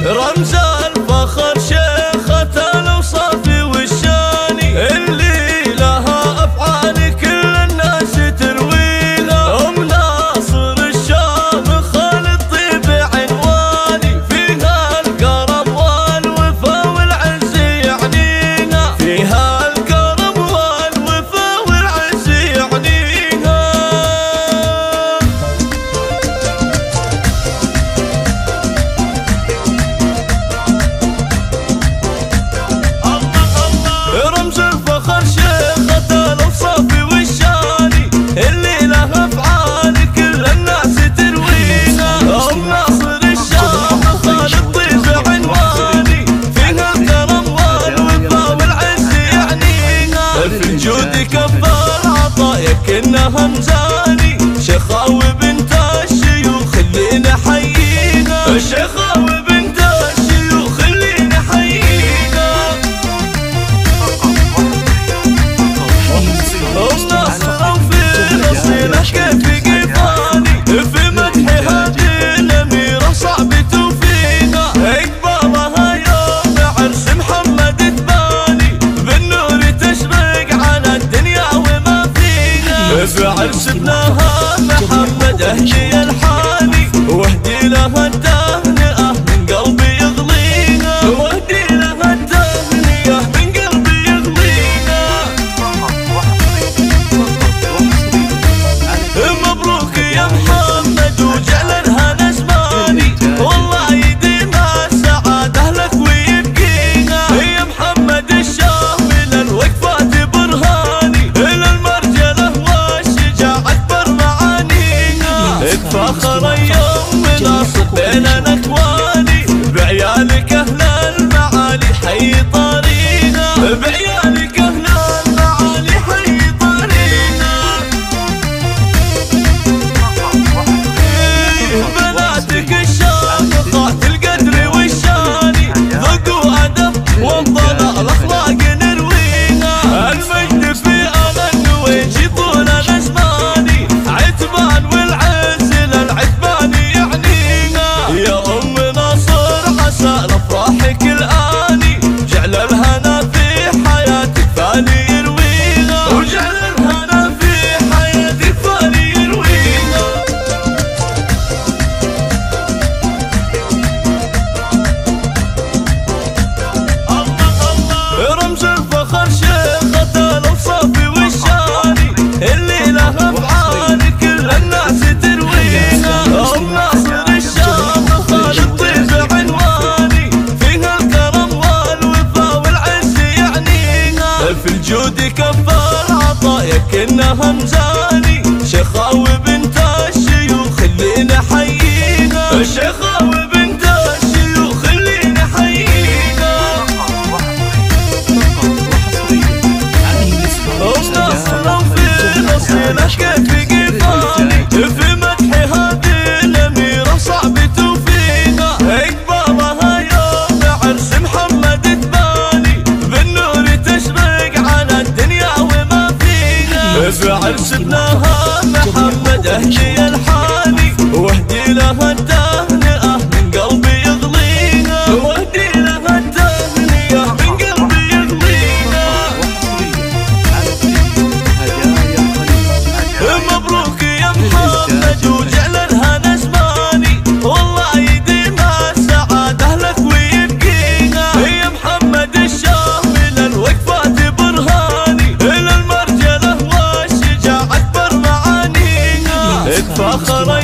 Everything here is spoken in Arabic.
رمز الفخر شيخة الأوصاف والشاني، اللي لها أفعال كل الناس ترويها. أم ناصر الشامخ الطيب عنواني، فيها الكرم والوفا والعز يعنيها، فيها الكرم والوفا والعز يعنيها. رمز الفخر شيخة الأوصاف والشاني، اللي لها أفعال كل الناس ترويها. أم ناصر الشامخ الطيب عنواني، فيها الكرم والوفا والعز يعنيها. في الجود كفار عطايا كأنها مزاني، شيخاوي بنت الشيوخ اللي نحييها، الشيخاوي بنت الشيوخ اللي نحييها. أم ناصر وفي نصيله كيف قفاني، في مدح هذه الأميرة صعب توفيها. إقبالها يوم عرس محمد تباني، بالنور تشرق على الدنيا وما فيها. في عرس ابنها محمد أهدي الحاني، واهدي لها التهنئة من قلبي يغليها، واهدي لها التهنئة من قلبي يغليها. مبروك يا محمد وجعل الهنا زماني، والله يديم السعادة لك ويبقيها. يا محمد الشامل الوقفات برهاني، للمرجلة والشجاع أكبر معانيها. اتفاخر اليوم ناصر بين الأكواني، بعيالك أهل المعالي حي طارينا، بعيالك أهل المعالي حي طارينا. بناتك الشامخات القدر والشاني، ذوق أدب وانطلع الأخلاق نرويها. المجد في أمل ويجي طول الأزماني، عتبان والعز للعتبان يعنيها. يا أم ناصر عسى لأفراحك الآني، جعل الهنا في حياتك فاني يرويها، وجعل الهنا في حياتك فاني يرويها. رمز الفخر شيخة الأوصاف والشاني، اللي لها أفعال كل الناس ترويها. أم ناصر الشامخ الطيب عنواني، فيها الكرم والوفا والعز يعنيها. في الجود كفار عطايا كأنها مزاني، شيخاوي بنت الشيوخ اللي نحييها، الشيخاوي بنت الشيوخ اللي نحييها. أم ناصر وفي نصيله كيف قفاني، في مدح هذه الأميرة صعب توفيها. إقبالها يوم عرس محمد تباني، بالنور تشرق على الدنيا وما فيها. في عرس ابنها محمد أهدي الحاني، واهدي لها التهنئة من قلبي يغليها، واهدي لها التهنئة من قلبي يغليها. مبروك يا محمد وجعل الهنا زماني، والله يديم السعادة لك ويبقيها. يا محمد الشامل الوقفات برهاني، للمرجلة والشجاع أكبر معانيها. اتفاخر